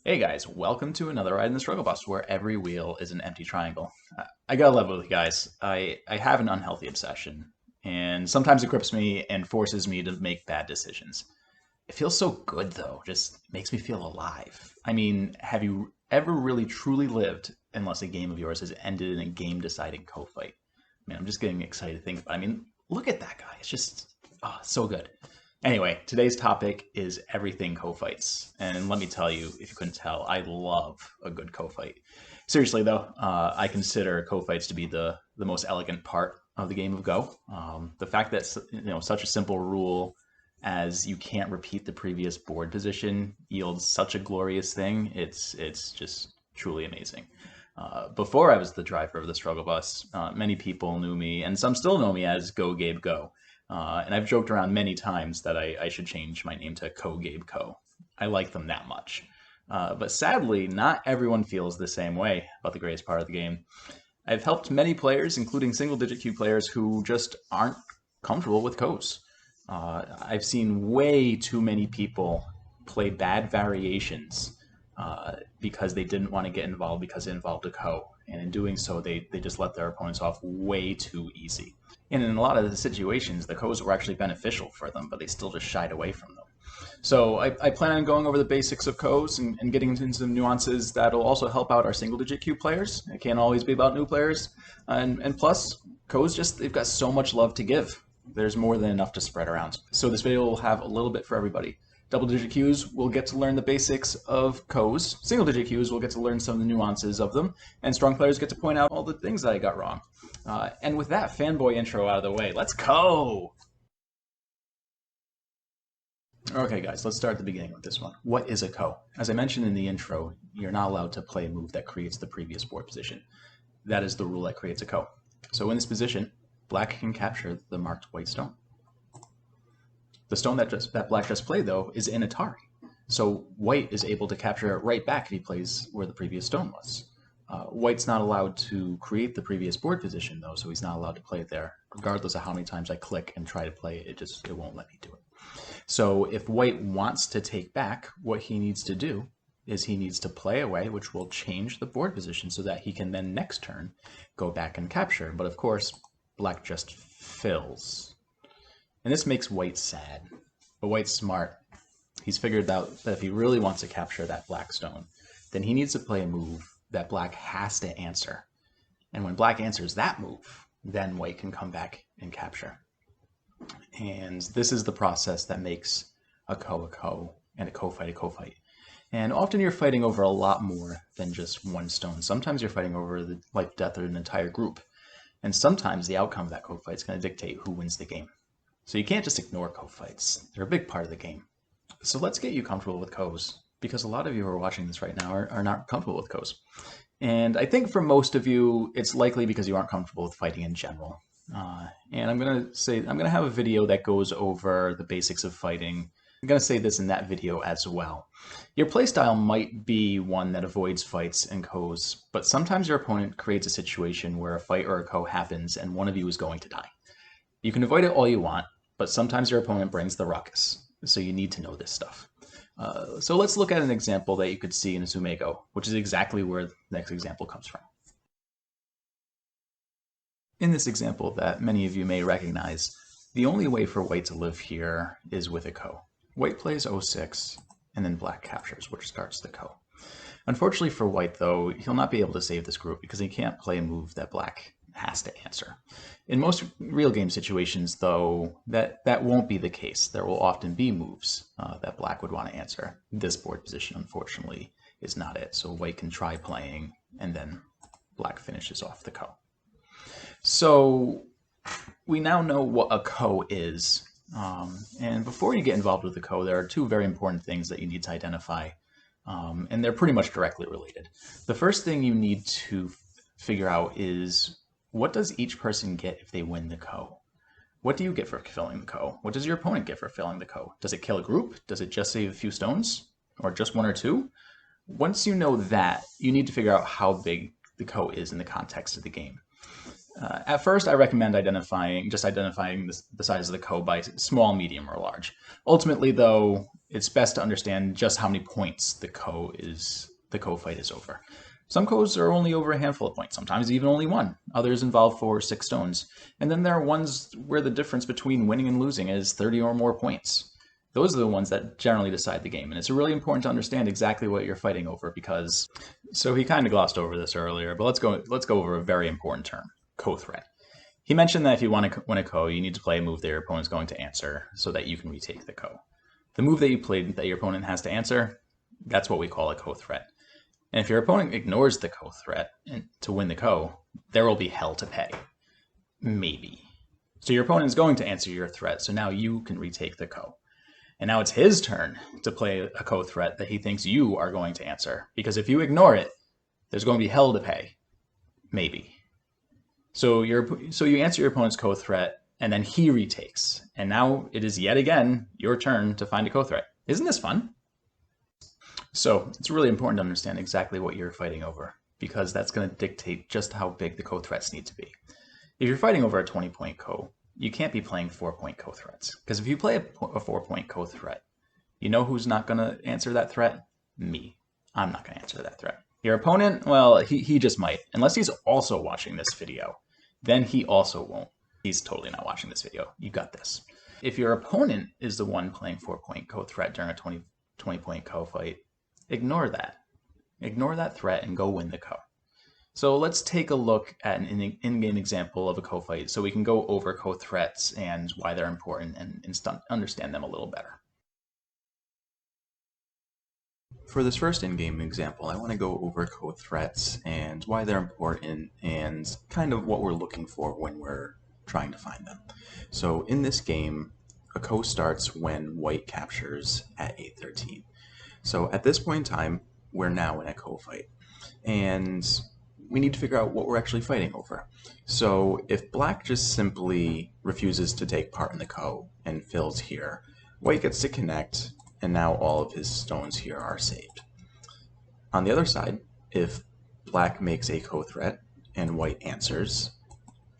Hey guys, welcome to another ride in the struggle bus where every wheel is an empty triangle. I gotta love it with you guys. I have an unhealthy obsession, and sometimes it grips me and forces me to make bad decisions. It feels so good though, just makes me feel alive. I mean, have you ever really truly lived unless a game of yours has ended in a game-deciding co-fight? Man, I'm just getting excited to think about it. I mean, look at that guy. It's just, oh, so good. Anyway, today's topic is everything co-fights. And let me tell you, if you couldn't tell, I love a good co-fight. Seriously though, I consider co-fights to be the most elegant part of the game of Go. The fact that such a simple rule as you can't repeat the previous board position yields such a glorious thing. It's just truly amazing. Before I was the driver of the struggle bus, many people knew me, and some still know me as Go Gabe Go. And I've joked around many times that I should change my name to Co Gabe Co. I like them that much. But sadly, not everyone feels the same way about the greatest part of the game. I've helped many players, including single-digit Q players, who just aren't comfortable with Co's. I've seen way too many people play bad variations because they didn't want to get involved because it involved a Co. And in doing so, they just let their opponents off way too easy. And in a lot of the situations, the codes were actually beneficial for them, but they still just shied away from them. So I plan on going over the basics of codes and getting into some nuances that'll also help out our single-digit Q players. It can't always be about new players. And plus, codes they've got so much love to give. There's more than enough to spread around. So this video will have a little bit for everybody. Double-digit Qs will get to learn the basics of codes. Single-digit Qs will get to learn some of the nuances of them. And strong players get to point out all the things that I got wrong. And with that fanboy intro out of the way, let's go! Okay, guys, let's start at the beginning with this one. What is a ko? As I mentioned in the intro, you're not allowed to play a move that creates the previous board position. That is the rule that creates a ko. So in this position, black can capture the marked white stone. The stone that black just played, though, is in Atari. So white is able to capture it right back if he plays where the previous stone was. White's not allowed to create the previous board position, though, so he's not allowed to play it there. Regardless of how many times I click and try to play it, it won't let me do it. So if white wants to take back, what he needs to do is he needs to play away, which will change the board position so that he can then next turn go back and capture. But of course, black just fills. And this makes white sad. But white's smart. He's figured out that if he really wants to capture that black stone, then he needs to play a move that black has to answer. And when black answers that move, then white can come back and capture. And this is the process that makes a ko and a ko-fight a ko-fight. And often you're fighting over a lot more than just one stone. Sometimes you're fighting over the life death of an entire group. And sometimes the outcome of that ko-fight is going to dictate who wins the game. So you can't just ignore ko-fights. They're a big part of the game. So let's get you comfortable with ko's, because a lot of you who are watching this right now are not comfortable with ko's. And I think for most of you, it's likely because you aren't comfortable with fighting in general. And I'm going to have a video that goes over the basics of fighting. I'm going to say this in that video as well. Your playstyle might be one that avoids fights and ko's, but sometimes your opponent creates a situation where a fight or a ko happens and one of you is going to die. You can avoid it all you want, but sometimes your opponent brings the ruckus, so you need to know this stuff. So let's look at an example that you could see in a Sumego, which is exactly where the next example comes from. In this example that many of you may recognize, the only way for white to live here is with a ko. White plays 06, and then black captures, which starts the ko. Unfortunately for white, though, he'll not be able to save this group because he can't play a move that black has to answer. In most real game situations, though, that won't be the case. There will often be moves that black would want to answer. This board position, unfortunately, is not it. So white can try playing, and then black finishes off the ko. So we now know what a ko is. And before you get involved with the ko, there are two very important things that you need to identify. And they're pretty much directly related. The first thing you need to figure out is, what does each person get if they win the ko? What do you get for filling the ko? What does your opponent get for filling the ko? Does it kill a group? Does it just save a few stones? Or just one or two? Once you know that, you need to figure out how big the ko is in the context of the game. At first, I recommend identifying the size of the ko by small, medium, or large. Ultimately, though, it's best to understand just how many points the fight is over. Some co's are only over a handful of points, sometimes even only one. Others involve 4 or 6 stones. And then there are ones where the difference between winning and losing is 30 or more points. Those are the ones that generally decide the game. And it's really important to understand exactly what you're fighting over because, so he kind of glossed over this earlier, but let's go over a very important term, co-threat. He mentioned that if you want to win a ko, you need to play a move that your opponent's going to answer so that you can retake the ko. The move that you played that your opponent has to answer, that's what we call a co-threat. And if your opponent ignores the co-threat to win the ko, there will be hell to pay. Maybe. So your opponent is going to answer your threat, so now you can retake the ko. And now it's his turn to play a co-threat that he thinks you are going to answer. Because if you ignore it, there's going to be hell to pay. Maybe. So you answer your opponent's co-threat, and then he retakes. And now it is yet again your turn to find a co-threat. Isn't this fun? So it's really important to understand exactly what you're fighting over, because that's going to dictate just how big the co-threats need to be. If you're fighting over a 20-point ko, you can't be playing 4-point co-threats. Because if you play a 4-point co-threat, you know who's not going to answer that threat? Me. I'm not going to answer that threat. Your opponent, well, he just might. Unless he's also watching this video. Then he also won't. He's totally not watching this video. You got this. If your opponent is the one playing 4-point co-threat during a 20-point ko fight, ignore that. Ignore that threat and go win the ko. So let's take a look at an in-game example of a ko fight so we can go over ko threats and why they're important and understand them a little better. For this first in-game example, I want to go over ko threats and why they're important and kind of what we're looking for when we're trying to find them. So in this game, a ko starts when white captures at A13. So at this point in time, we're now in a ko fight. And we need to figure out what we're actually fighting over. So if black just simply refuses to take part in the ko and fills here, white gets to connect, and now all of his stones here are saved. On the other side, if black makes a ko threat and white answers,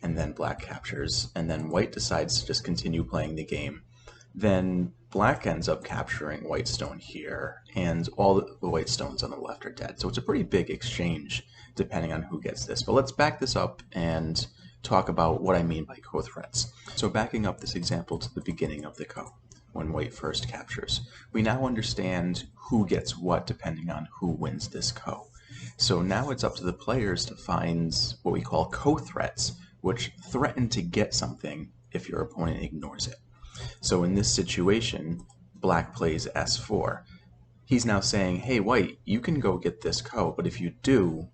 and then black captures, and then white decides to just continue playing the game, then black ends up capturing white stone here, and all the white stones on the left are dead. So it's a pretty big exchange depending on who gets this. But let's back this up and talk about what I mean by ko threats. So backing up this example to the beginning of the ko, when white first captures, we now understand who gets what depending on who wins this ko. So now it's up to the players to find what we call ko threats, which threaten to get something if your opponent ignores it. So in this situation, black plays S4. He's now saying, hey, white, you can go get this ko, but if you do,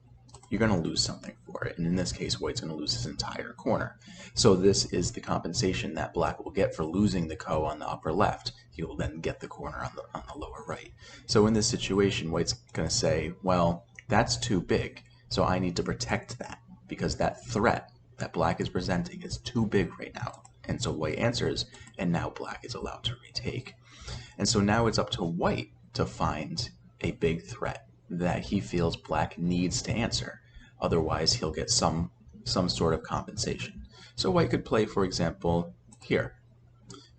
you're going to lose something for it. And in this case, white's going to lose his entire corner. So this is the compensation that black will get for losing the ko on the upper left. He will then get the corner on the lower right. So in this situation, white's going to say, well, that's too big, so I need to protect that because that threat that black is presenting is too big right now. And so white answers, and now black is allowed to retake. And so now it's up to white to find a big threat that he feels black needs to answer. Otherwise, he'll get some sort of compensation. So white could play, for example, here.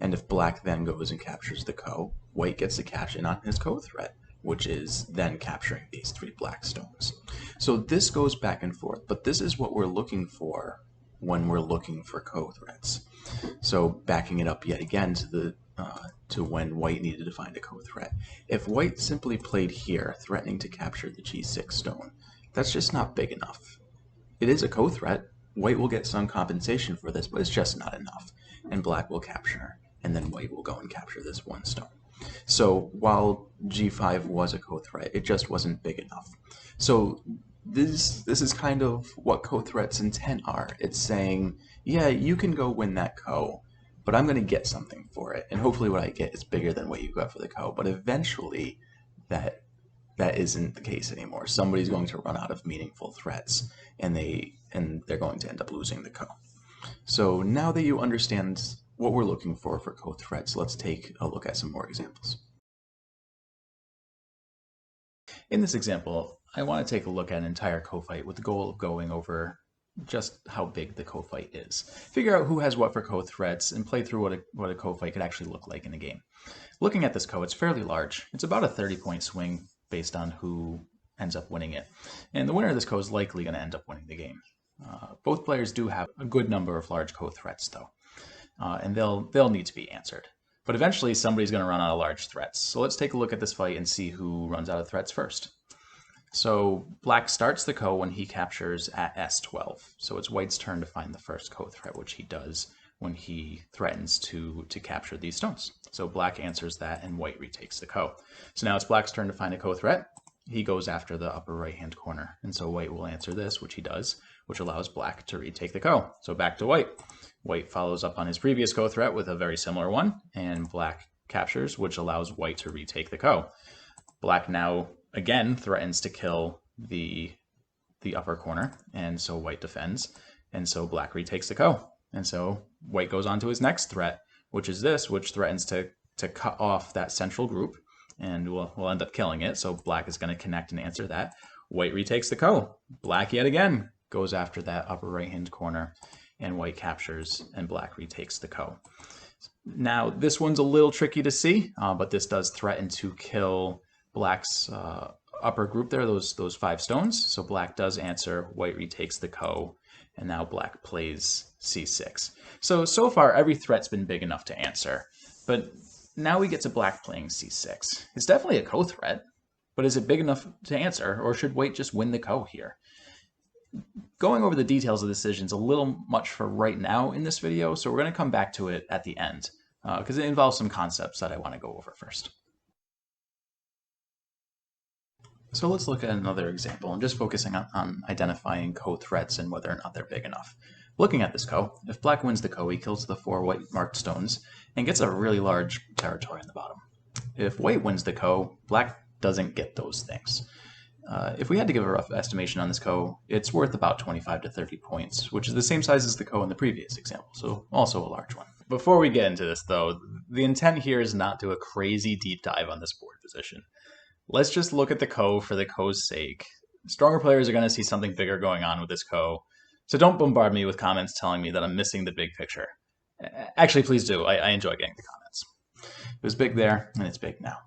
And if black then goes and captures the ko, white gets to cash in on his ko threat, which is then capturing these 3 black stones. So this goes back and forth, but this is what we're looking for when we're looking for ko threats. So backing it up yet again to when white needed to find a ko threat. If white simply played here, threatening to capture the G6 stone, that's just not big enough. It is a ko threat. White will get some compensation for this, but it's just not enough. And black will capture, and then white will go and capture this 1 stone. So while G5 was a ko threat, it just wasn't big enough. So this is kind of what ko threats intent are. It's saying, yeah, you can go win that ko, but I'm going to get something for it. And hopefully what I get is bigger than what you got for the ko. But eventually that isn't the case anymore. Somebody's going to run out of meaningful threats, and they're going to end up losing the ko. So now that you understand what we're looking for ko threats, let's take a look at some more examples. In this example, I want to take a look at an entire ko fight with the goal of going over just how big the co-fight is. Figure out who has what for co-threats and play through what a co-fight could actually look like in a game. Looking at this co, it's fairly large. It's about a 30-point swing based on who ends up winning it. And the winner of this co is likely going to end up winning the game. Both players do have a good number of large co-threats though, and they'll need to be answered. But eventually somebody's going to run out of large threats. So let's take a look at this fight and see who runs out of threats first. So black starts the ko when he captures at S12. So it's white's turn to find the first ko threat, which he does when he threatens to capture these stones. So black answers that and white retakes the ko. So now it's black's turn to find a ko threat. He goes after the upper right hand corner. And so white will answer this, which he does, which allows black to retake the ko. So back to white. White follows up on his previous ko threat with a very similar one, and black captures, which allows white to retake the ko. Black now again threatens to kill the upper corner, and so white defends, and so black retakes the ko. And so white goes on to his next threat, which is this, which threatens to cut off that central group, and we'll end up killing it. So black is going to connect and answer that. White retakes the ko. Black yet again goes after that upper right hand corner, and white captures, and black retakes the ko. Now this one's a little tricky to see, but this does threaten to kill black's upper group there, those 5 stones. So black does answer, white retakes the ko, and now black plays c6. So far every threat's been big enough to answer, but now we get to black playing c6. It's definitely a ko threat, but is it big enough to answer, or should white just win the ko here? Going over the details of the decision is a little much for right now in this video, so we're going to come back to it at the end, because it involves some concepts that I want to go over first. So let's look at another example. I'm just focusing on identifying ko threats and whether or not they're big enough. Looking at this ko, if black wins the ko, he kills the 4 white marked stones and gets a really large territory in the bottom. If white wins the ko, black doesn't get those things. If we had to give a rough estimation on this ko, it's worth about 25 to 30 points, which is the same size as the ko in the previous example, so also a large one. Before we get into this though, the intent here is not to do a crazy deep dive on this board position. Let's just look at the ko for the ko's sake. Stronger players are going to see something bigger going on with this ko, so don't bombard me with comments telling me that I'm missing the big picture. Actually, please do. I enjoy getting the comments. It was big there, and it's big now.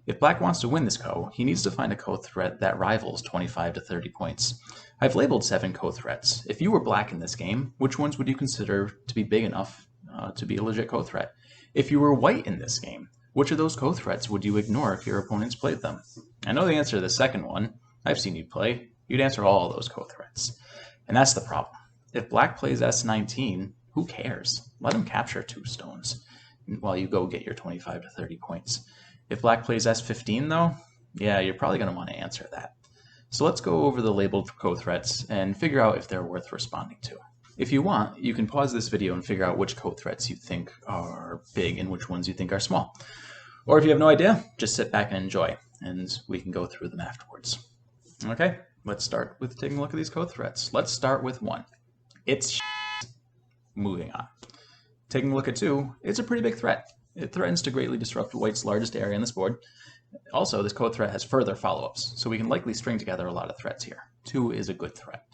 If black wants to win this ko, he needs to find a ko threat that rivals 25 to 30 points. I've labeled 7 ko threats. If you were black in this game, which ones would you consider to be big enough to be a legit ko threat? If you were white in this game, which of those ko threats would you ignore if your opponents played them? I know the answer to the second one. I've seen you play. You'd answer all of those ko threats. And that's the problem. If black plays S19, who cares? Let him capture 2 stones while you go get your 25 to 30 points. If black plays S15 though, yeah, you're probably going to want to answer that. So let's go over the labeled ko threats and figure out if they're worth responding to. If you want, you can pause this video and figure out which ko threats you think are big and which ones you think are small. Or if you have no idea, just sit back and enjoy, and we can go through them afterwards. Okay, let's start with taking a look at these ko threats. Let's start with 1. It's moving on. Taking a look at 2, it's a pretty big threat. It threatens to greatly disrupt white's largest area on this board. Also, this ko threat has further follow-ups, so we can likely string together a lot of threats here. 2 is a good threat.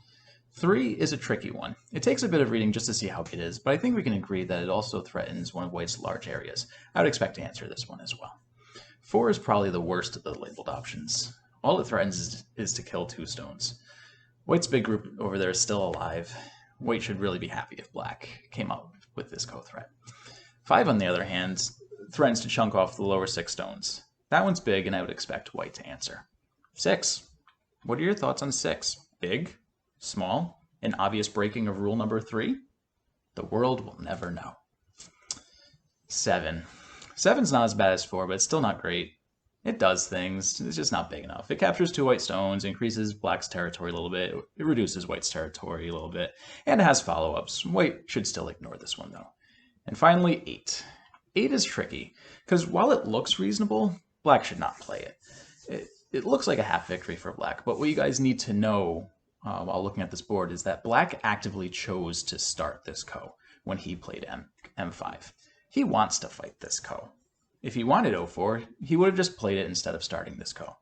3 is a tricky one. It takes a bit of reading just to see how big it is, but I think we can agree that it also threatens one of white's large areas. I would expect to answer this one as well. 4 is probably the worst of the labeled options. All it threatens is to kill 2 stones. White's big group over there is still alive. White should really be happy if black came up with this ko threat. 5, on the other hand, threatens to chunk off the lower 6 stones. That one's big, and I would expect white to answer. 6. What are your thoughts on 6? Big? Small? An obvious breaking of rule number 3? The world will never know. 7. 7's not as bad as 4, but it's still not great. It does things, it's just not big enough. It captures 2 white stones, increases black's territory a little bit, it reduces white's territory a little bit, and it has follow-ups. White should still ignore this one though. And finally, 8. 8 is tricky, because while it looks reasonable, black should not play it. It looks like a half victory for black, but what you guys need to know while looking at this board is that black actively chose to start this ko when he played M5. He wants to fight this ko. If he wanted O4, he would have just played it instead of starting this ko.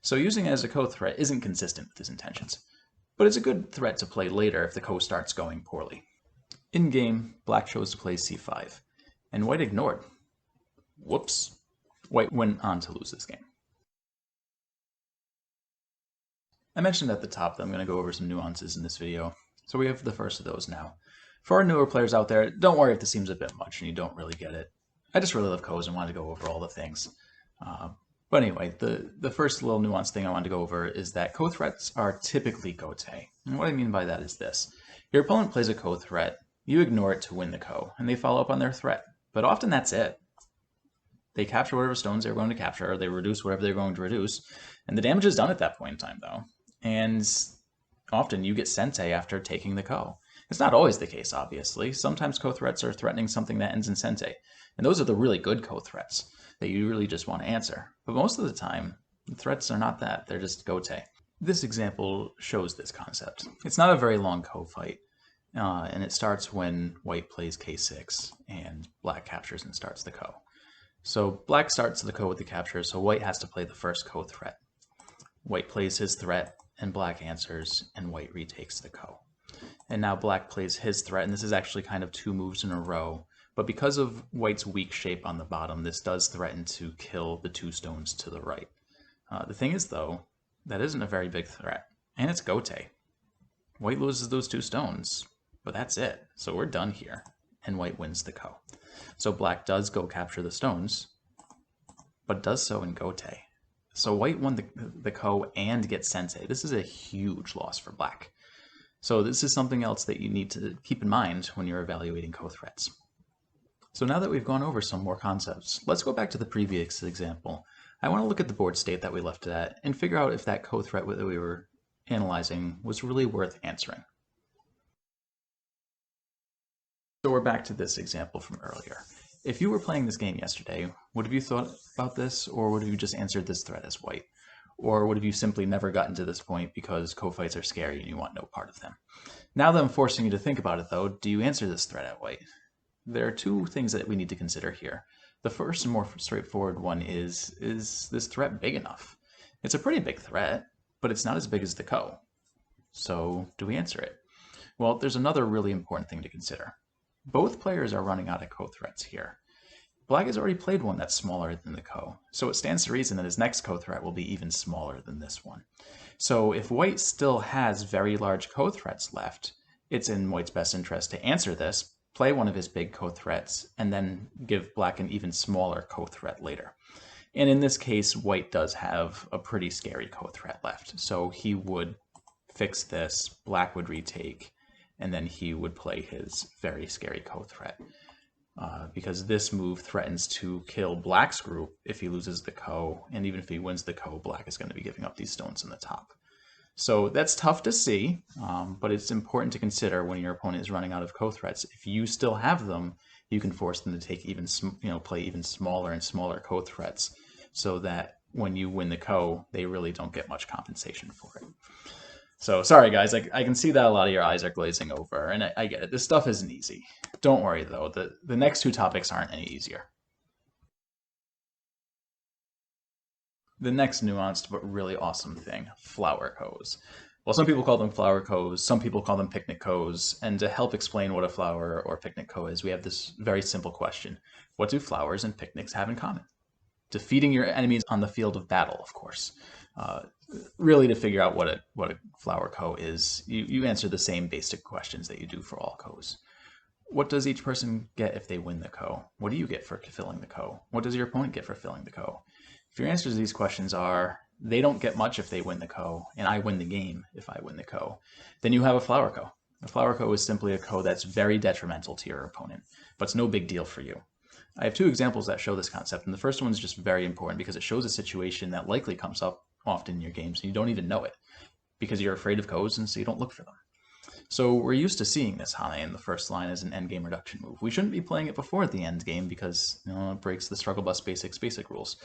So using it as a ko threat isn't consistent with his intentions. but it's a good threat to play later if the ko starts going poorly. In game, black chose to play c5, and white ignored. Whoops. White went on to lose this game. I mentioned at the top that I'm going to go over some nuances in this video, so we have the first of those now. For our newer players out there, don't worry if this seems a bit much and you don't really get it. I just really love ko's and wanted to go over all the things. But anyway, the first little nuance thing I wanted to go over is that ko threats are typically gote. And what I mean by that is this. Your opponent plays a ko threat, you ignore it to win the ko, and they follow up on their threat. But often that's it. They capture whatever stones they're going to capture, or they reduce whatever they're going to reduce, and the damage is done at that point in time, though. And often you get sente after taking the ko. It's not always the case, obviously. Sometimes ko threats are threatening something that ends in sente, and those are the really good ko threats that you really just want to answer. But most of the time, the threats are not that. They're just gote. This example shows this concept. It's not a very long ko fight, and it starts when white plays k6 and black captures and starts the ko. So black starts the ko with the capture, so white has to play the first ko threat. White plays his threat, and black answers, and white retakes the ko. And now black plays his threat, and this is actually kind of 2 moves in a row. But because of white's weak shape on the bottom, this does threaten to kill the 2 stones to the right. The thing is, though, that isn't a very big threat, and it's gote. White loses those 2 stones, but that's it. So we're done here, and white wins the ko. So black does go capture the stones, but does so in gote. So white won the ko and gets sente. This is a huge loss for black. So this is something else that you need to keep in mind when you're evaluating ko threats. So now that we've gone over some more concepts, let's go back to the previous example. I want to look at the board state that we left it at and figure out if that ko threat that we were analyzing was really worth answering. So we're back to this example from earlier. If you were playing this game yesterday, would have you thought about this, or would have you just answered this threat as white? Or would have you simply never gotten to this point because ko fights are scary and you want no part of them? Now that I'm forcing you to think about it though, do you answer this threat at white? There are 2 things that we need to consider here. The first and more straightforward one is this threat big enough? It's a pretty big threat, but it's not as big as the ko. So do we answer it? Well, there's another really important thing to consider. Both players are running out of ko threats here. Black has already played one that's smaller than the ko, so it stands to reason that his next ko threat will be even smaller than this one. So if white still has very large ko threats left, it's in white's best interest to answer this, play one of his big ko threats, and then give black an even smaller ko threat later. And in this case, white does have a pretty scary ko threat left, so he would fix this, black would retake, and then he would play his very scary ko threat. Because this move threatens to kill black's group if he loses the ko, and even if he wins the ko, black is going to be giving up these stones in the top. So that's tough to see, but it's important to consider when your opponent is running out of ko threats. If you still have them, you can force them to take even, play even smaller and smaller ko threats, so that when you win the ko, they really don't get much compensation for it. So sorry guys, I can see that a lot of your eyes are glazing over, and I get it. This stuff isn't easy. Don't worry though, the next 2 topics aren't any easier. The next nuanced but really awesome thing, flower kos. Well, some people call them flower kos, some people call them picnic kos, and to help explain what a flower or picnic ko is, we have this very simple question. What do flowers and picnics have in common? Defeating your enemies on the field of battle, of course. Really, to figure out what a flower ko is, you answer the same basic questions that you do for all kos. What does each person get if they win the ko? What do you get for filling the ko? What does your opponent get for filling the ko? If your answers to these questions are, they don't get much if they win the ko, and I win the game if I win the ko, then you have a flower ko. A flower ko is simply a ko that's very detrimental to your opponent, but it's no big deal for you. I have 2 examples that show this concept, and the first one is just very important because it shows a situation that likely comes up often in your games, and you don't even know it because you're afraid of kos, and so you don't look for them. So we're used to seeing this Hane in the first line as an endgame reduction move. We shouldn't be playing it before the endgame because it breaks the Strugglebus basic rules.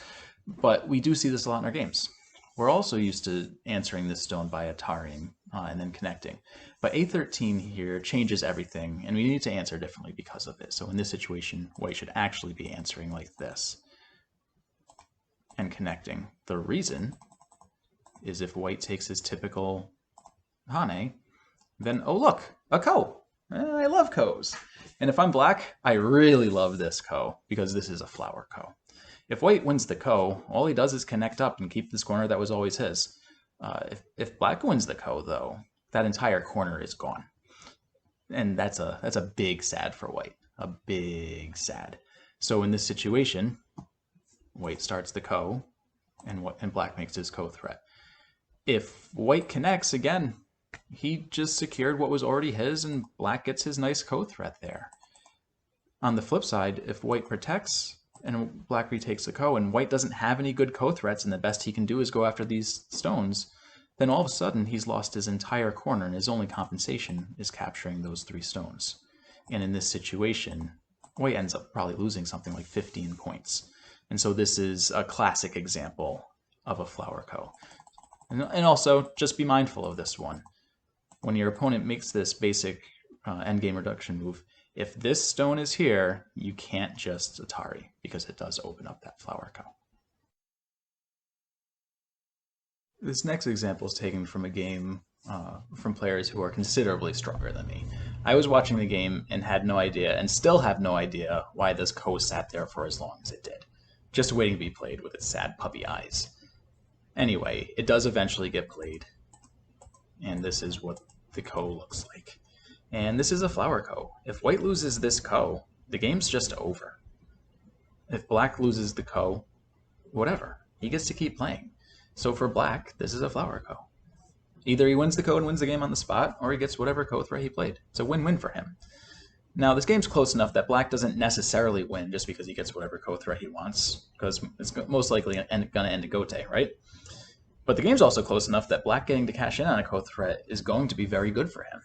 But we do see this a lot in our games. We're also used to answering this stone by ataring and then connecting. But A13 here changes everything, and we need to answer differently because of it. So in this situation, white should actually be answering like this and connecting. The reason is if white takes his typical Hane, then, oh look, a ko. I love ko's. And if I'm black, I really love this ko, because this is a flower ko. If white wins the ko, all he does is connect up and keep this corner that was always his. If black wins the ko, though, that entire corner is gone. And that's a big sad for white. A big sad. So in this situation, white starts the ko, and black makes his ko threat. If white connects, again, he just secured what was already his, and black gets his nice ko threat there. On the flip side, if white protects and black retakes the ko, and white doesn't have any good ko threats, and the best he can do is go after these stones, then all of a sudden he's lost his entire corner, and his only compensation is capturing those 3 stones. And in this situation, white ends up probably losing something like 15 points. And so this is a classic example of a flower ko. And also, just be mindful of this one. When your opponent makes this basic endgame reduction move, if this stone is here, you can't just Atari, because it does open up that flower ko. This next example is taken from a game from players who are considerably stronger than me. I was watching the game and had no idea, and still have no idea, why this ko sat there for as long as it did, just waiting to be played with its sad puppy eyes. Anyway, it does eventually get played, and this is what the ko looks like. And this is a flower ko. If white loses this ko, the game's just over. If black loses the ko, whatever. He gets to keep playing. So for black, this is a flower ko. Either he wins the ko and wins the game on the spot, or he gets whatever ko threat he played. It's a win-win for him. Now, this game's close enough that black doesn't necessarily win just because he gets whatever ko threat he wants, because it's most likely going to end a gote, right? But the game's also close enough that black getting to cash in on a ko threat is going to be very good for him.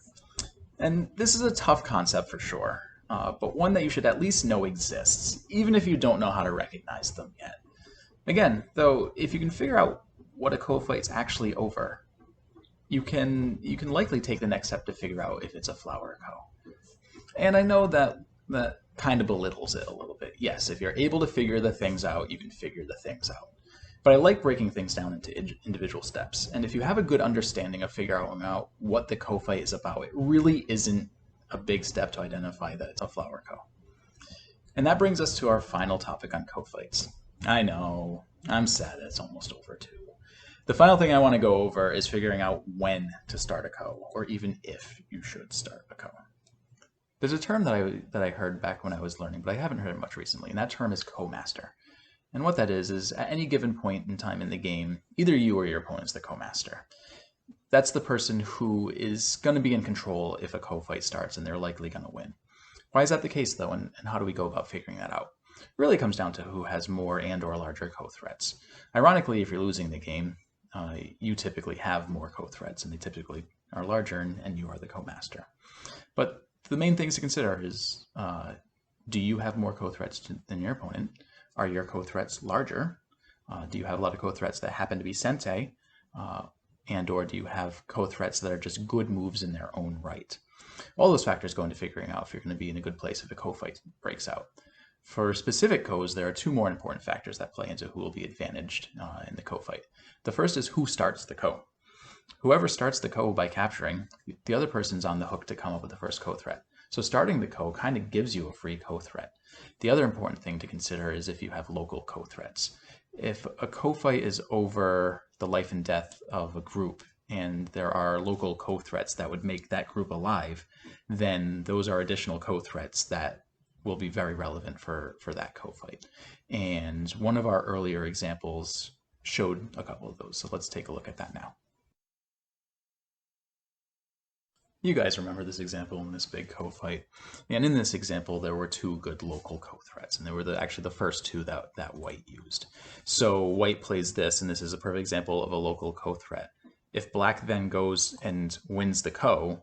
And this is a tough concept for sure, but one that you should at least know exists, even if you don't know how to recognize them yet. Again, though, if you can figure out what a ko fight's actually over, you can likely take the next step to figure out if it's a flower ko. And I know that kind of belittles it a little bit. Yes, if you're able to figure the things out, you can figure the things out. But I like breaking things down into individual steps. And if you have a good understanding of figuring out what the ko fight is about, it really isn't a big step to identify that it's a flower ko. And that brings us to our final topic on ko fights. I know, I'm sad that it's almost over too. The final thing I want to go over is figuring out when to start a ko, or even if you should start a ko. There's a term that I heard back when I was learning, but I haven't heard it much recently, and that term is ko-master. And what that is at any given point in time in the game, either you or your opponent's the ko-master. That's the person who is going to be in control if a ko fight starts, and they're likely going to win. Why is that the case, though, and how do we go about figuring that out? It really comes down to who has more and or larger ko threats. Ironically, if you're losing the game, you typically have more ko threats, and they typically are larger, and you are the ko-master. But the main things to consider is, do you have more ko threats than your opponent? Are your ko threats larger? Do you have a lot of ko threats that happen to be sente? And or do you have ko threats that are just good moves in their own right? All those factors go into figuring out if you're going to be in a good place if a ko fight breaks out. For specific ko's, there are 2 more important factors that play into who will be advantaged in the ko fight. The first is who starts the ko. Whoever starts the ko by capturing, the other person's on the hook to come up with the first ko threat. So starting the ko kind of gives you a free ko threat. The other important thing to consider is if you have local ko threats. If a ko fight is over the life and death of a group, and there are local ko threats that would make that group alive, then those are additional ko threats that will be very relevant for that ko fight. And one of our earlier examples showed a couple of those, so let's take a look at that now. You guys remember this example in this big ko fight. And in this example, there were 2 good local ko threats, and they were actually the first 2 that white used. So white plays this, and this is a perfect example of a local ko threat. If black then goes and wins the ko,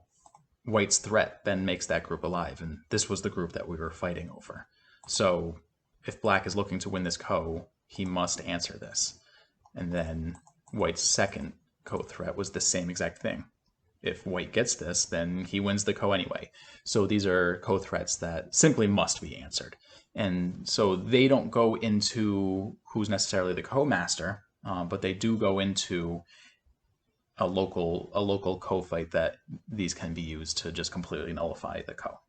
white's threat then makes that group alive, and this was the group that we were fighting over. So if black is looking to win this ko, he must answer this. And then white's second ko threat was the same exact thing. If white gets this, then he wins the ko anyway. So these are ko threats that simply must be answered. And so they don't go into who's necessarily the ko-master, but they do go into local co fight that these can be used to just completely nullify the co.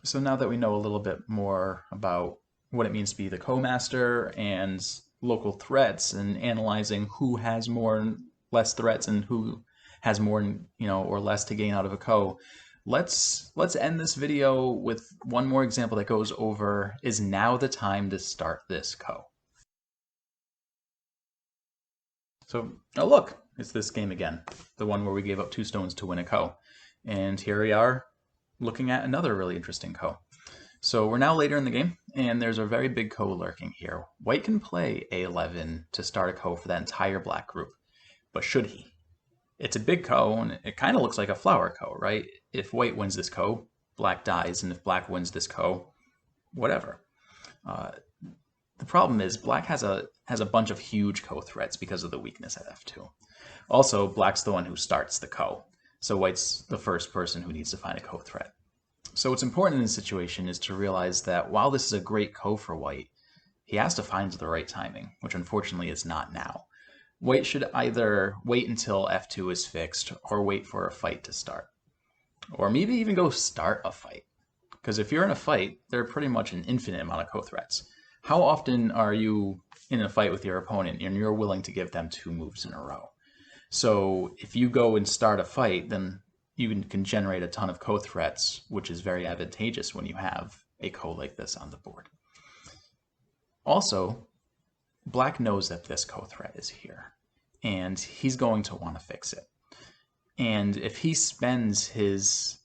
So now that we know a little bit more about what it means to be the co-master and local threats and analyzing who has more and less threats and who has more, or less to gain out of a co, let's end this video with one more example that goes over, is now the time to start this co. So, oh look, it's this game again, the one where we gave up 2 stones to win a co. And here we are looking at another really interesting co. So we're now later in the game, and there's a very big co lurking here. White can play A11 to start a co for that entire black group, but should he? It's a big co, and it kind of looks like a flower co, right? If white wins this co, black dies, and if black wins this co, whatever. The problem is black has a bunch of huge co threats because of the weakness at F2. Also, black's the one who starts the co, so white's the first person who needs to find a co threat. So what's important in this situation is to realize that while this is a great co for white, he has to find the right timing, which unfortunately is not now. White should either wait until F2 is fixed or wait for a fight to start. Or maybe even go start a fight. Because if you're in a fight, there are pretty much an infinite amount of co threats. How often are you in a fight with your opponent and you're willing to give them 2 moves in a row? So if you go and start a fight, then you can generate a ton of co threats, which is very advantageous when you have a co like this on the board. Also, black knows that this co threat is here, and he's going to want to fix it. And if he spends his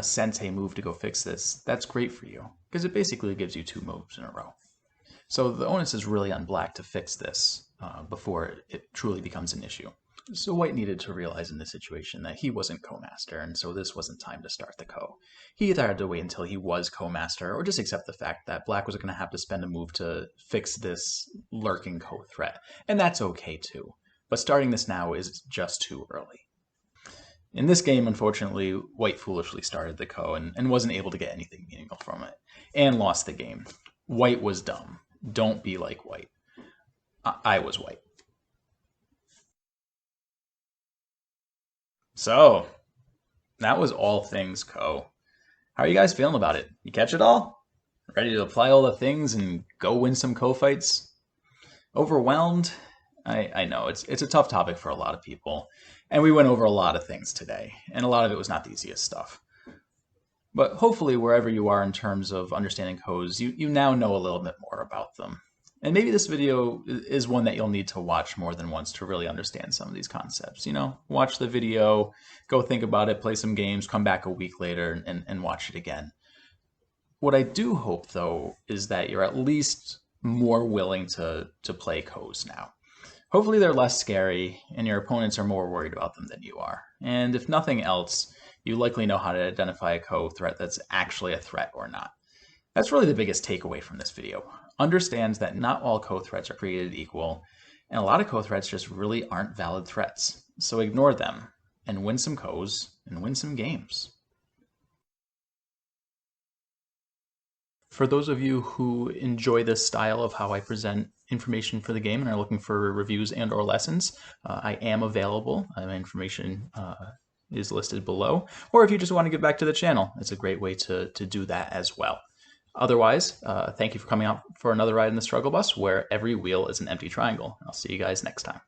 sensei move to go fix this, that's great for you, because it basically gives you 2 moves in a row. So the onus is really on black to fix this before it truly becomes an issue. So white needed to realize in this situation that he wasn't co-master, and so this wasn't time to start the co. He either had to wait until he was co-master, or just accept the fact that black was going to have to spend a move to fix this lurking co threat, and that's okay too. But starting this now is just too early. In this game, unfortunately, white foolishly started the co and wasn't able to get anything meaningful from it, and lost the game. White was dumb. Don't be like white. I was white. So, that was all things co. How are you guys feeling about it? You catch it all? Ready to apply all the things and go win some co fights? Overwhelmed? I know, it's a tough topic for a lot of people, and we went over a lot of things today, and a lot of it was not the easiest stuff. But hopefully, wherever you are in terms of understanding codes, you now know a little bit more about them. And maybe this video is one that you'll need to watch more than once to really understand some of these concepts. Watch the video, go think about it, play some games, come back a week later and watch it again. What I do hope, though, is that you're at least more willing to play codes now. Hopefully they're less scary and your opponents are more worried about them than you are. And if nothing else, you likely know how to identify a co threat that's actually a threat or not. That's really the biggest takeaway from this video. Understands that not all co threats are created equal, and a lot of co threats just really aren't valid threats. So ignore them and win some co's and win some games. For those of you who enjoy this style of how I present information for the game and are looking for reviews and or lessons, I am available. My information is listed below. Or if you just want to get back to the channel, it's a great way to do that as well. Otherwise, thank you for coming out for another ride in the Struggle Bus, where every wheel is an empty triangle. I'll see you guys next time.